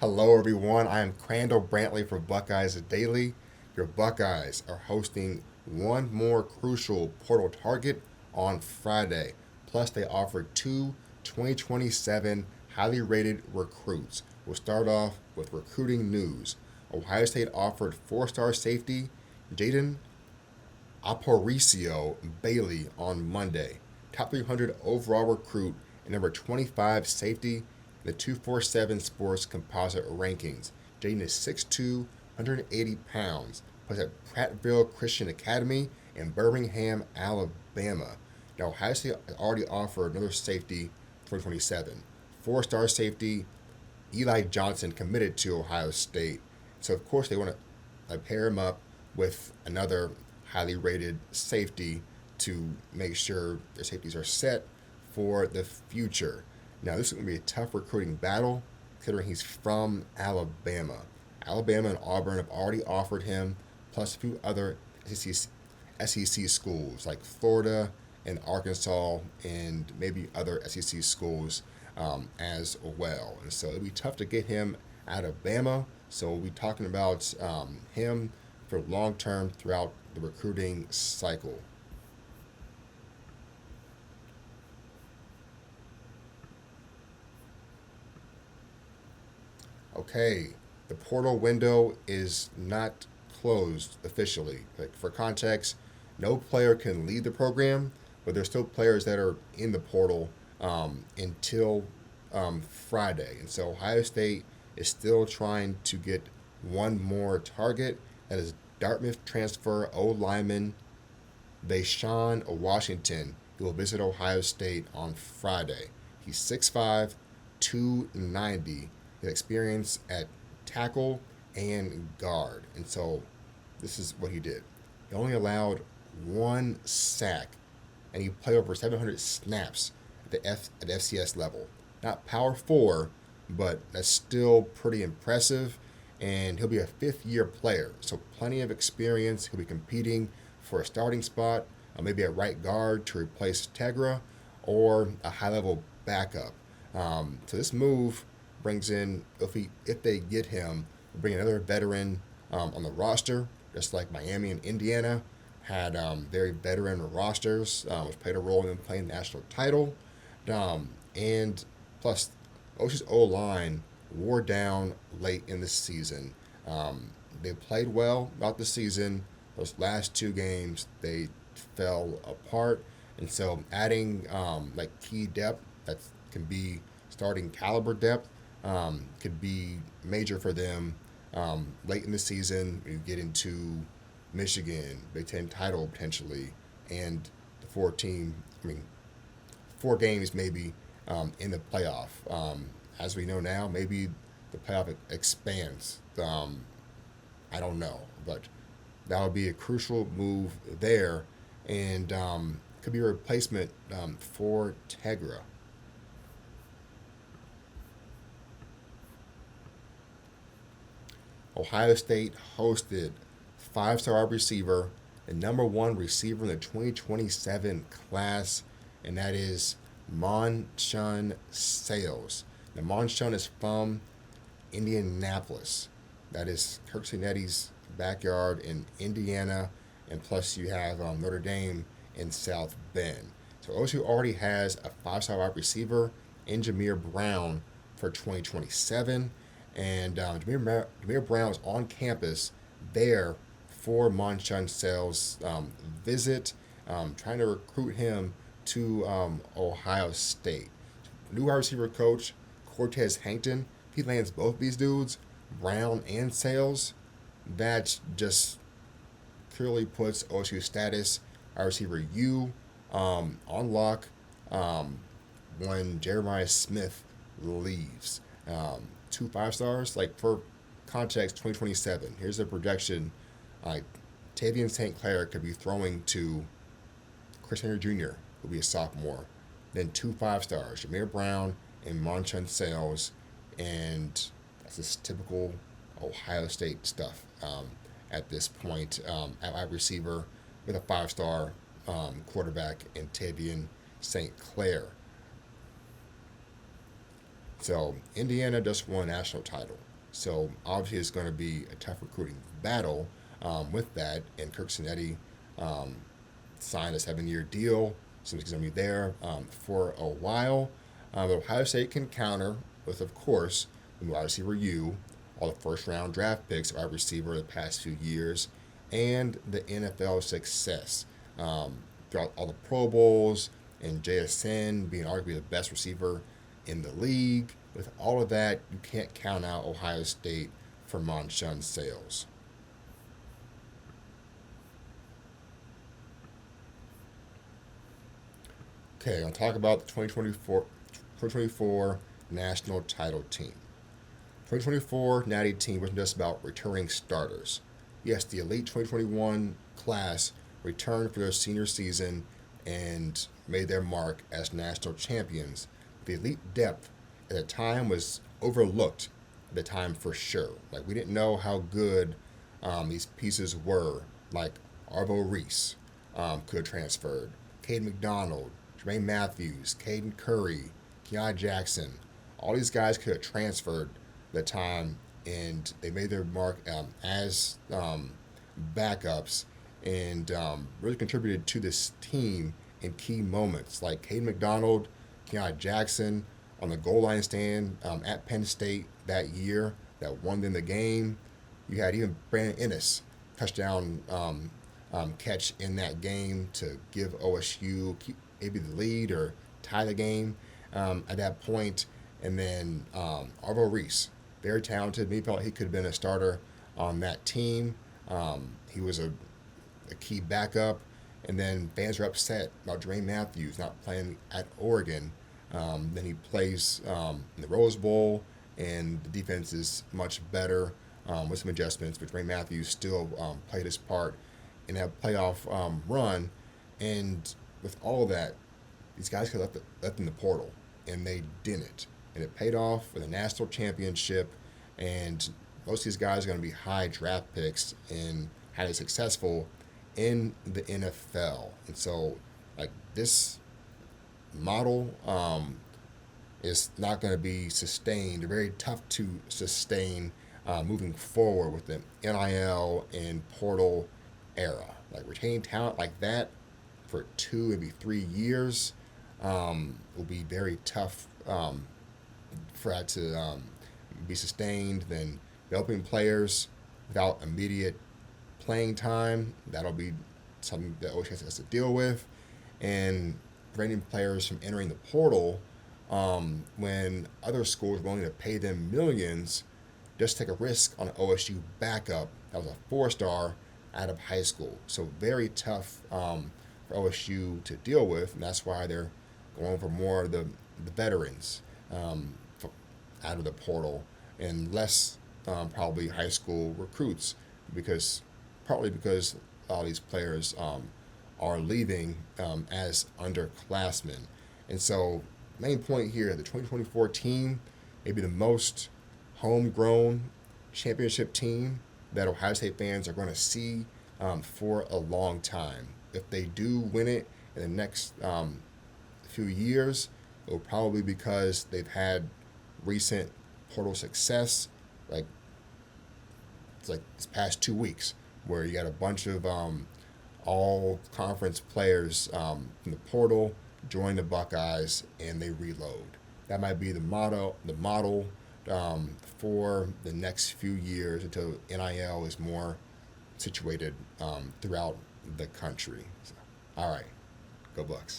Hello, everyone. I am Krandall Brantley for Buckeyes Daily. Your Buckeyes are hosting one more crucial portal target on Friday. Plus, they offer two 2027 highly rated recruits. We'll start off with recruiting news. Ohio State offered four-star safety Jaden Aparicio Bailey on Monday. Top 300 overall recruit and number 25 safety in the 247 Sports composite rankings. Jaden is 6'2", 180 pounds, plays at Prattville Christian Academy in Birmingham, Alabama. Now, Ohio State already offered another safety 2027. Four-star safety Eli Johnson committed to Ohio State. So, of course, they want to pair him up with another highly rated safety to make sure their safeties are set for the future. Now, this is going to be a tough recruiting battle considering he's from Alabama. Alabama and Auburn have already offered him, plus a few other SEC schools like Florida and Arkansas and maybe other SEC schools as well. And so it'll be tough to get him out of Bama. So we'll be talking about him for long term throughout the recruiting cycle. Okay, the portal window is not closed officially. Like for context, no player can leave the program, but there's still players that are in the portal until Friday. And so Ohio State is still trying to get one more target. That is Dartmouth transfer O lineman Vaishon Washington. He will visit Ohio State on Friday. He's 6'5", 290. He has experience at tackle and guard. And so this is what he did. He only allowed one sack, and he played over 700 snaps at FCS level. Not Power 4, but that's still pretty impressive. And he'll be a fifth-year player, so plenty of experience. He'll be competing for a starting spot, maybe a right guard to replace Tegra, or a high-level backup. So this move brings in, if they get him, bring another veteran on the roster, just like Miami and Indiana had very veteran rosters, which played a role in them playing the national title. And plus, OSU's O-line wore down late in the season. They played well throughout the season. Those last two games, they fell apart. And so adding like key depth that can be starting caliber depth could be major for them late in the season. You get into Michigan, Big Ten title potentially, and the 4 games maybe in the playoff. As we know now, maybe the playoff expands. I don't know, but that would be a crucial move there, and could be a replacement for Tegra. Ohio State hosted five-star wide receiver, the number one receiver in the 2027 class, and that is Monshun Sales. Now, Monshun is from Indianapolis. That is Kirk Cignetti's backyard in Indiana, and plus you have Notre Dame in South Bend. So OSU already has a five-star wide receiver in Jameer Brown for 2027, and Jameer Brown is on campus there for Monshun Sales visit, trying to recruit him to Ohio State. New wide receiver coach Cortez Hankton, if he lands both these dudes, Brown and Sales, that just clearly puts OSU status wide receiver U on lock when Jeremiah Smith leaves. 2 5-stars, like for context, 2027. Here's a projection. Like Tavian St. Clair could be throwing to Chris Henry Jr., who'll be a sophomore. Then 2 5-stars, Jameer Brown and Monshun Sales, and that's just typical Ohio State stuff at this point at wide receiver with a 5-star quarterback in Tavian St. Clair. So Indiana just won a national title. So obviously it's going to be a tough recruiting battle with that. And Kirk Cinetti um, signed a 7-year deal. Seems he's going to be there for a while. But Ohio State can counter with, of course, the wide receiver U, all the first round draft picks of wide receiver the past few years, and the NFL success. Throughout all the Pro Bowls and JSN being arguably the best receiver in the league. With all of that, you can't count out Ohio State for Monshun sales. Okay, I'm going to talk about the 2024 national title team. 2024 Natty team wasn't just about returning starters. Yes, the elite 2021 class returned for their senior season and made their mark as national champions. The elite depth at the time was overlooked at the time for sure. Like, we didn't know how good these pieces were. Like Arvo Reese could have transferred, Cade McDonald, Jermaine Matthews, Caden Curry, Keon Jackson. All these guys could have transferred the time, and they made their mark as backups and really contributed to this team in key moments. Like Caden McDonald, Keon Jackson on the goal line stand at Penn State that year that won them the game. You had even Brandon Ennis touchdown catch in that game to give OSU keep maybe the lead or tie the game at that point. And then Arvo Reese, very talented. Me felt he could have been a starter on that team. He was a key backup. And then fans were upset about Jermaine Matthews not playing at Oregon. Then he plays in the Rose Bowl, and the defense is much better with some adjustments. But Jermaine Matthews still played his part in that playoff run. And with all that, these guys could have left in the portal, and they didn't. And it paid off with a national championship, and most of these guys are going to be high draft picks and highly successful in the NFL. And so, like, this model is not going to be sustained, very tough to sustain moving forward with the NIL and portal era. Like, retaining talent like that for 2, maybe 3 years will be very tough for that to be sustained. Then developing players without immediate playing time, that'll be something that OSU has to deal with. And preventing players from entering the portal when other schools are willing to pay them millions just to take a risk on an OSU backup that was a 4-star out of high school. So very tough for OSU to deal with, and that's why they're going for more of the veterans out of the portal and less probably high school recruits, partly because all these players are leaving as underclassmen. And so, main point here, the 2024 team may be the most homegrown championship team that Ohio State fans are going to see for a long time. If they do win it in the next few years, it will probably be because they've had recent portal success, like this past 2 weeks, where you got a bunch of all conference players from the portal join the Buckeyes and they reload. That might be the model for the next few years until NIL is more situated throughout the country. So, all right, go Bucks.